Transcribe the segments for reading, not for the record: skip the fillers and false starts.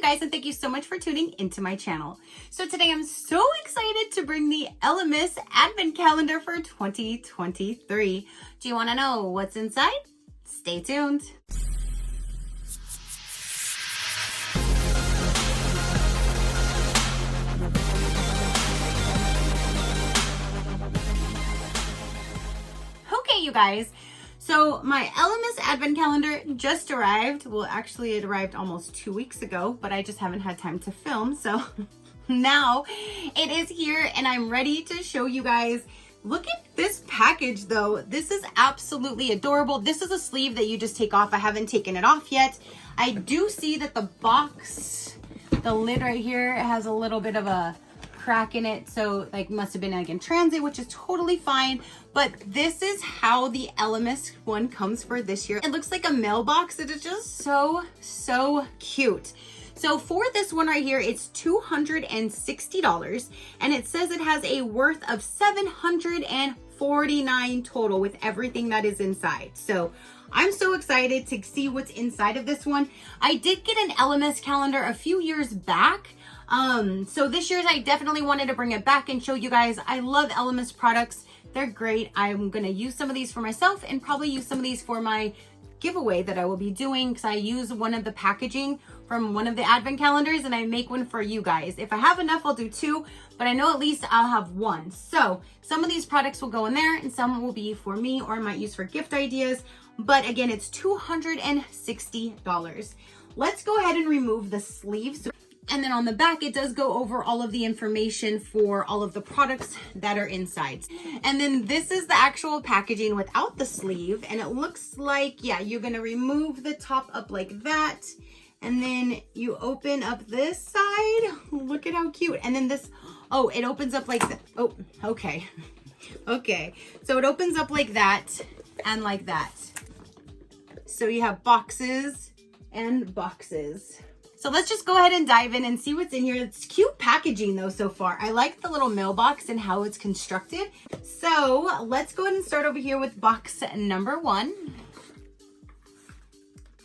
guys, and thank you so much for tuning into my channel. So today I'm so excited to bring the Elemis Advent Calendar for 2023. Do you want to know what's inside? Stay tuned. Okay, you guys. So my Elemis Advent Calendar just arrived. Well, actually it arrived almost 2 weeks ago, but I just haven't had time to film. So now it is here and I'm ready to show you guys. Look at this package though. This is absolutely adorable. This is a sleeve that you just take off. I haven't taken it off yet. I do see that the box, the lid right here has a little bit of a crack in it, so like must have been like in transit, which is totally fine. But this is how the Elemis one comes for this year. It looks like a mailbox. It is just so cute. So for this one right here, it's $260, and it says it has a worth of $749 total with everything that is inside. So I'm so excited to see what's inside of this one. I did get an Elemis calendar a few years back. So this year's I definitely wanted to bring it back and show you guys. I love Elemis products. They're great. I'm going to use some of these for myself and probably use some of these for my giveaway that I will be doing, because I use one of the packaging from one of the advent calendars and I make one for you guys. If I have enough, I'll do 2, but I know at least I'll have 1. So some of these products will go in there and some will be for me or I might use for gift ideas. But again, it's $260. Let's go ahead and remove the sleeves. And then on the back, it does go over all of the information for all of the products that are inside. And then this is the actual packaging without the sleeve. And it looks like, yeah, you're gonna remove the top up like that. And then you open up this side. Look at how cute. And then this, oh, it opens up like that. Oh, okay. Okay, so it opens up like that and like that. So you have boxes and boxes. So let's just go ahead and dive in and see what's in here. It's cute packaging though so far. I like the little mailbox and how it's constructed. So let's go ahead and start over here with box number 1.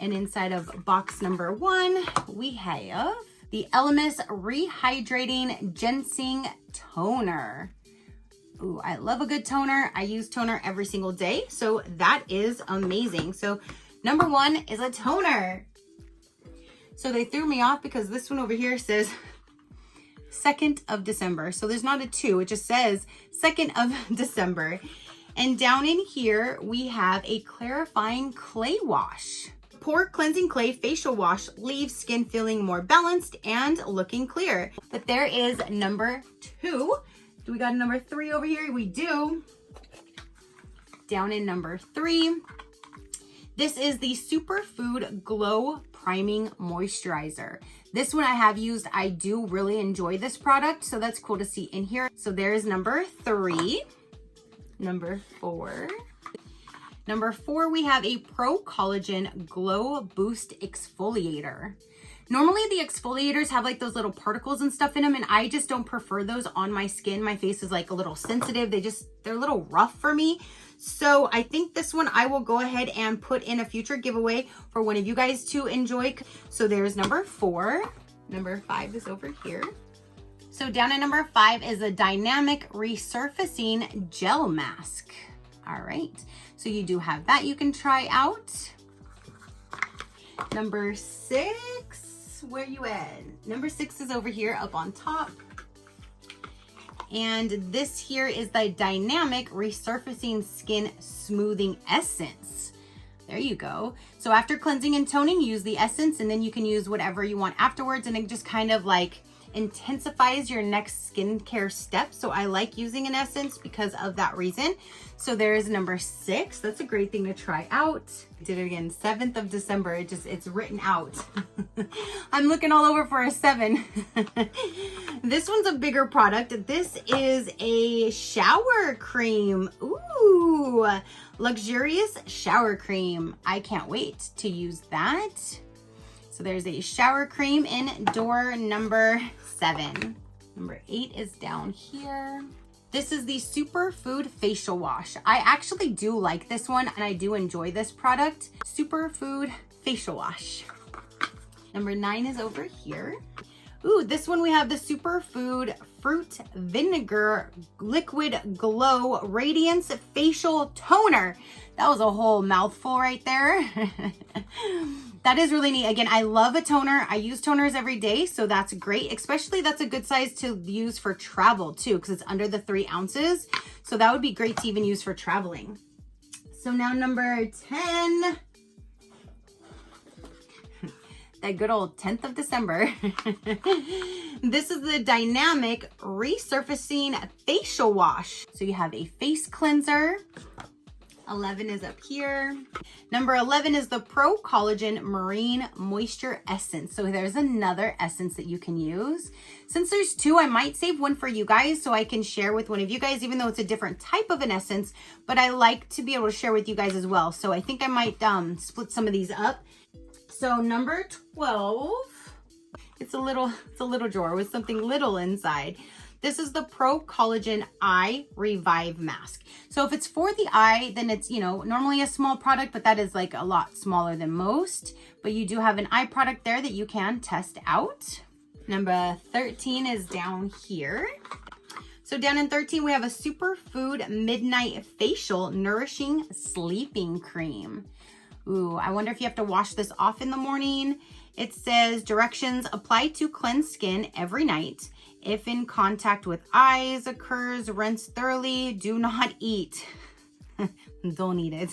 And inside of box number 1, we have the Elemis Rehydrating Ginseng Toner. Ooh, I love a good toner. I use toner every single day. So that is amazing. So number 1 is a toner. So they threw me off because this one over here says 2nd of December. So there's not a 2, it just says 2nd of December. And down in here, we have a clarifying clay wash. Pore cleansing clay facial wash leaves skin feeling more balanced and looking clear. But there is number 2. Do we got a number 3 over here? We do. Down in number 3. This is the Superfood Glow Priming Moisturizer. This one I have used. I do really enjoy this product, so that's cool to see in here. So there's number 3. Number 4. Number 4, we have a Pro Collagen Glow Boost Exfoliator. Normally the exfoliators have like those little particles and stuff in them, and I just don't prefer those on my skin. My face is like a little sensitive. They're a little rough for me. So I think this one I will go ahead and put in a future giveaway for one of you guys to enjoy. So there's number 4. Number 5 is over here. So down at number 5 is a Dynamic Resurfacing Gel Mask. All right, so you do have that you can try out. Number 6, where you at? Number 6 is over here up on top. And this here is the Dynamic Resurfacing Skin Smoothing Essence. There you go. So after cleansing and toning, use the essence, and then you can use whatever you want afterwards, and it just kind of like intensifies your next skincare step. So I like using an essence because of that reason. So there's number 6. That's a great thing to try out. I did it again, 7th of December. It's written out. I'm looking all over for a 7. This one's a bigger product. This is a shower cream. Ooh, luxurious shower cream. I can't wait to use that. So there's a shower cream in door number 7. Number 8 is down here. This is the Superfood Facial Wash. I actually do like this one and I do enjoy this product. Superfood Facial Wash. Number 9 is over here. Ooh, this one we have the Superfood Fruit Vinegar Liquid Glow Radiance Facial Toner. That was a whole mouthful right there. That is really neat. Again, I love a toner. I use toners every day, so that's great. Especially that's a good size to use for travel too, because it's under the 3 ounces. So that would be great to even use for traveling. So now number 10. That good old 10th of December. This is the Dynamic Resurfacing Facial Wash. So you have a face cleanser. 11 is up here. Number 11 is the Pro Collagen Marine Moisture Essence. So there's another essence that you can use. Since there's 2, I might save one for you guys so I can share with one of you guys, even though it's a different type of an essence, but I like to be able to share with you guys as well. So I think I might split some of these up. So number 12, it's a little drawer with something little inside. This is the Pro Collagen Eye Revive Mask. So if it's for the eye, then it's, you know, normally a small product, but that is like a lot smaller than most. But you do have an eye product there that you can test out. Number 13 is down here. So down in 13, we have a Superfood Midnight Facial Nourishing Sleeping Cream. Ooh, I wonder if you have to wash this off in the morning. It says directions: apply to cleanse skin every night. If in contact with eyes occurs, rinse thoroughly. Do not eat. Don't eat it.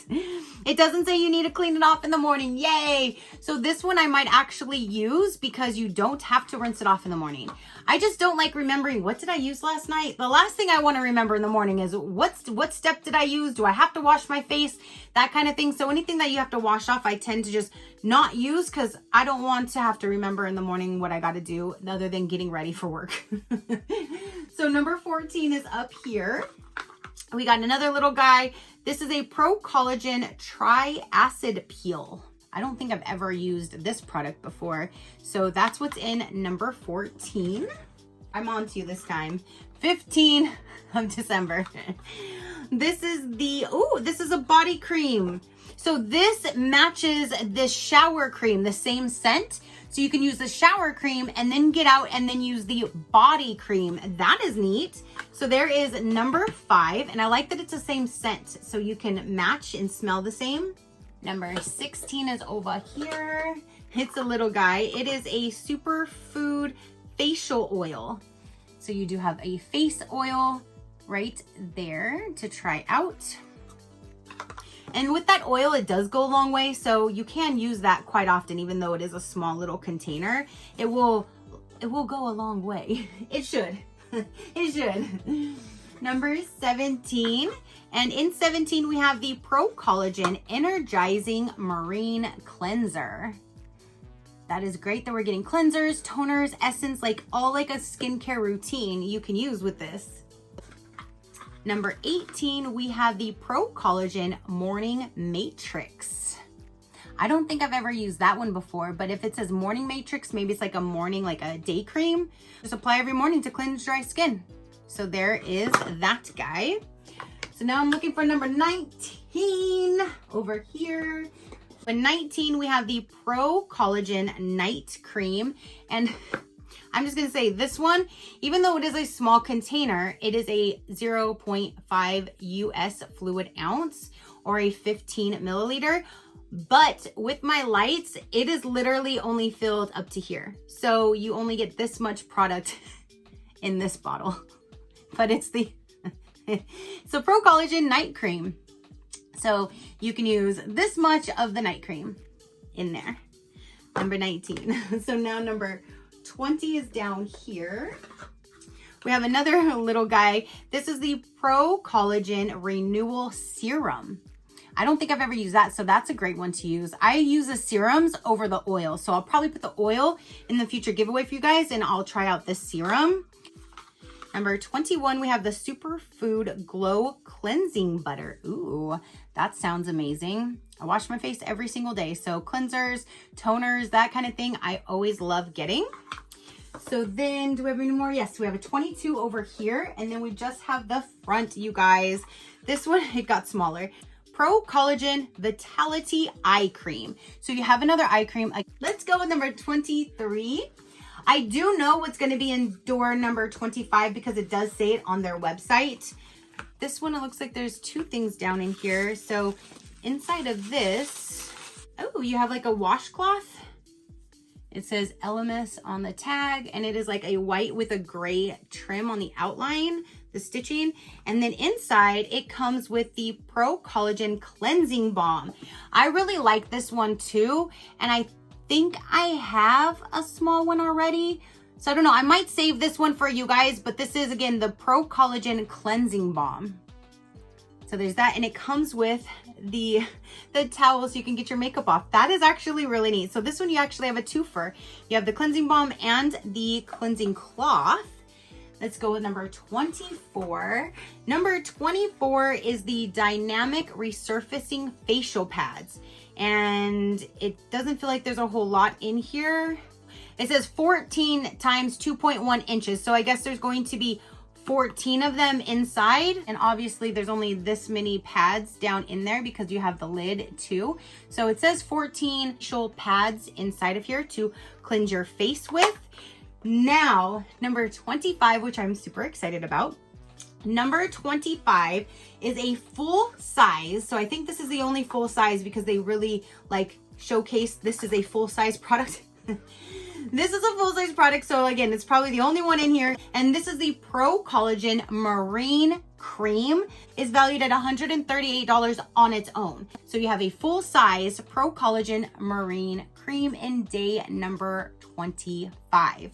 It doesn't say you need to clean it off in the morning. Yay! So this one I might actually use because you don't have to rinse it off in the morning. I just don't like remembering, what did I use last night? The last thing I want to remember in the morning is what step did I use? Do I have to wash my face? That kind of thing. So anything that you have to wash off, I tend to just not use because I don't want to have to remember in the morning what I got to do other than getting ready for work. So number 14 is up here. We got another little guy. This is a Pro Collagen Tri-Acid Peel. I don't think I've ever used this product before. So that's what's in number 14. I'm on to you this time. 15 of December. This is this is a body cream. So this matches this shower cream, the same scent. So you can use the shower cream and then get out and then use the body cream. That is neat. So there is number 5. And I like that it's the same scent. So you can match and smell the same. Number 16 is over here. It's a little guy. It is a Superfood Facial Oil. So you do have a face oil right there to try out. And with that oil, it does go a long way. So you can use that quite often, even though it is a small little container. It will go a long way. It should. It should. Number 17. And in 17, we have the Pro Collagen Energizing Marine Cleanser. That is great that we're getting cleansers, toners, essence, like all like a skincare routine you can use with this. Number 18, we have the Pro Collagen Morning Matrix. I don't think I've ever used that one before, but if it says Morning Matrix, maybe it's like a morning, like a day cream. Just apply every morning to cleanse dry skin. So there is that guy. So now I'm looking for number 19 over here. But 19, we have the Pro Collagen Night Cream. And I'm just going to say this one, even though it is a small container, it is a 0.5 US fluid ounce or a 15 milliliter. But with my lights, it is literally only filled up to here. So you only get this much product in this bottle. But it's the so Pro Collagen Night Cream. So you can use this much of the night cream in there. Number 19. So now number 20 is down here. We have another little guy. This is the Pro Collagen Renewal Serum. I don't think I've ever used that, so that's a great one to use. I use the serums over the oil, so I'll probably put the oil in the future giveaway for you guys, and I'll try out this serum. Number 21, we have the Superfood Glow Cleansing Butter. Ooh, that sounds amazing. I wash my face every single day, so cleansers, toners, that kind of thing, I always love getting. So then, do we have any more? Yes, we have a 22 over here, and then we just have the front, you guys. This one, it got smaller. Pro Collagen Vitality Eye Cream. So you have another eye cream. Let's go with number 23. I do know what's going to be in door number 25 because it does say it on their website. This one, it looks like there's two things down in here. So inside of this, oh, you have like a washcloth. It says Elemis on the tag, and it is like a white with a gray trim on the outline, the stitching. And then inside it comes with the Pro Collagen Cleansing Balm. I really like this one too. And I think I have a small one already. So I don't know, I might save this one for you guys, but this is again the Pro Collagen Cleansing Balm. So there's that, and it comes with the towel so you can get your makeup off. That is actually really neat. So this one you actually have a twofer. You have the cleansing balm and the cleansing cloth. Let's go with number 24. Number 24 is the Dynamic Resurfacing Facial Pads. And it doesn't feel like there's a whole lot in here. It says 14 times 2.1 inches. So I guess there's going to be 14 of them inside. And obviously there's only this many pads down in there because you have the lid too. So it says 14 facial pads inside of here to cleanse your face with. Now, number 25, which I'm super excited about. Number 25 is a full size. So I think this is the only full size because they really like showcase this is a full size product. This is a full-size product, so again, it's probably the only one in here. And this is the Pro Collagen Marine Cream. It's valued at $138 on its own. So you have a full-size Pro Collagen Marine Cream in day number 25.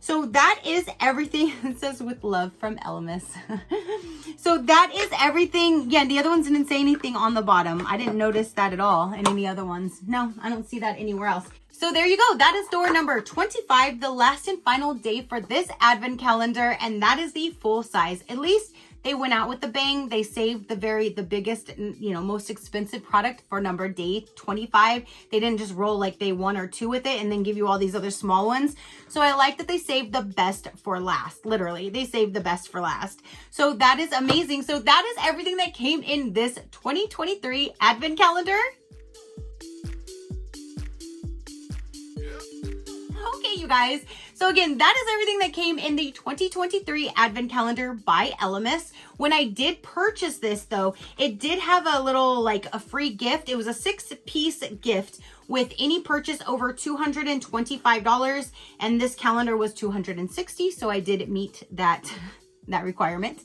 So that is everything. It says with love from Elemis. So that is everything. Yeah, the other ones didn't say anything on the bottom. I didn't notice that at all in any other ones. No, I don't see that anywhere else. So there you go. That is door number 25, the last and final day for this advent calendar. And that is the full size. At least they went out with the bang. They saved the biggest, most expensive product for number day 25. They didn't just roll like day 1 or 2 with it and then give you all these other small ones. So I like that they saved the best for last. Literally, they saved the best for last. So that is amazing. So that is everything that came in this 2023 advent calendar. Okay, you guys. So again, that is everything that came in the 2023 advent calendar by Elemis. When I did purchase this though, it did have a little a free gift. It was a 6-piece gift with any purchase over $225, and this calendar was $260. So I did meet that requirement.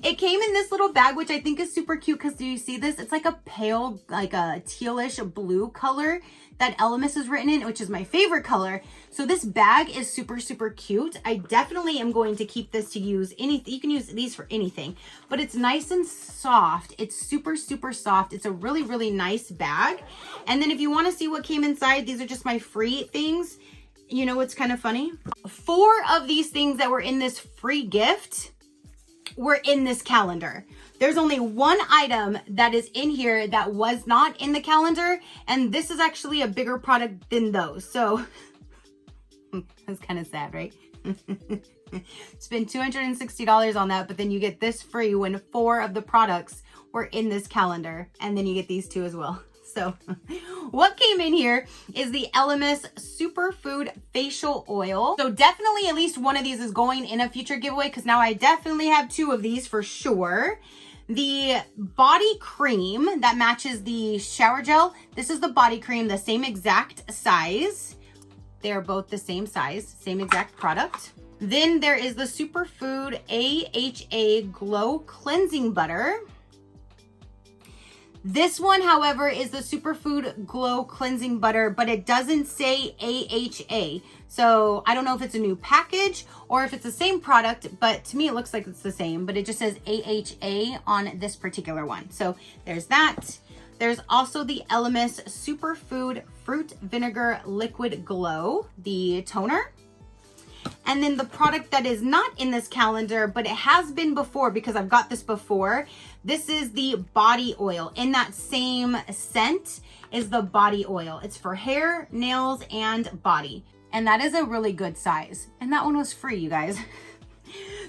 It came in this little bag, which I think is super cute because do you see this? It's like a pale, like a tealish blue color that Elemis is written in, which is my favorite color. So this bag is super, super cute. I definitely am going to keep this to use anything. You can use these for anything, but it's nice and soft. It's super, super soft. It's a really, really nice bag. And then if you want to see what came inside, these are just my free things. You know what's kind of funny? 4 of these things that were in this free gift were in this calendar. There's only one item that is in here that was not in the calendar, and this is actually a bigger product than those. So that's kind of sad, right? Spend $260 on that, but then you get this free when 4 of the products were in this calendar, and then you get these 2 as well. So what came in here is the Elemis Superfood Facial Oil. So definitely at least one of these is going in a future giveaway because now I definitely have 2 of these for sure. The body cream that matches the shower gel. This is the body cream, the same exact size. They're both the same size, same exact product. Then there is the Superfood AHA Glow Cleansing Butter. This one, however, is the Superfood Glow Cleansing Butter, but it doesn't say AHA. So I don't know if it's a new package or if it's the same product, but to me it looks like it's the same, but it just says AHA on this particular one. So there's that. There's also the Elemis Superfood Fruit Vinegar Liquid Glow, the toner. And then the product that is not in this calendar, but it has been before because I've got this before. This is the body oil. In that same scent is the body oil. It's for hair, nails, and body. And that is a really good size. And that one was free, you guys.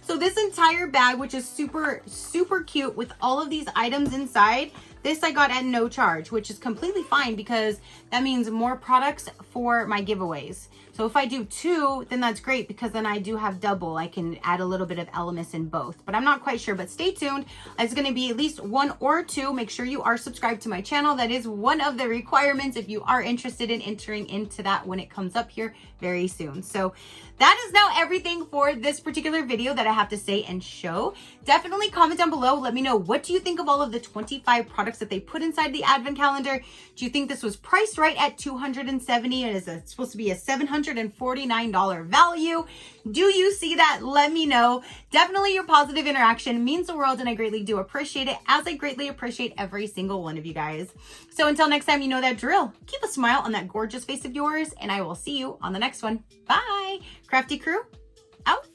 So this entire bag, which is super, super cute with all of these items inside, This I got at no charge, which is completely fine because that means more products for my giveaways. So if I do 2, then that's great because then I do have double. I can add a little bit of Elemis in both, but I'm not quite sure, but stay tuned. It's going to be at least 1 or 2. Make sure you are subscribed to my channel. That is one of the requirements if you are interested in entering into that when it comes up here very soon. So that is now everything for this particular video that I have to say and show. Definitely comment down below. Let me know, what do you think of all of the 25 products that they put inside the advent calendar? Do you think this was priced right at $270? It is supposed to be a $749 value. Do you see that? Let me know. Definitely your positive interaction means the world, and I greatly do appreciate it, as I greatly appreciate every single one of you guys. So until next time, you know that drill. Keep a smile on that gorgeous face of yours, and I will see you on the next one. Bye. Crafty crew, out.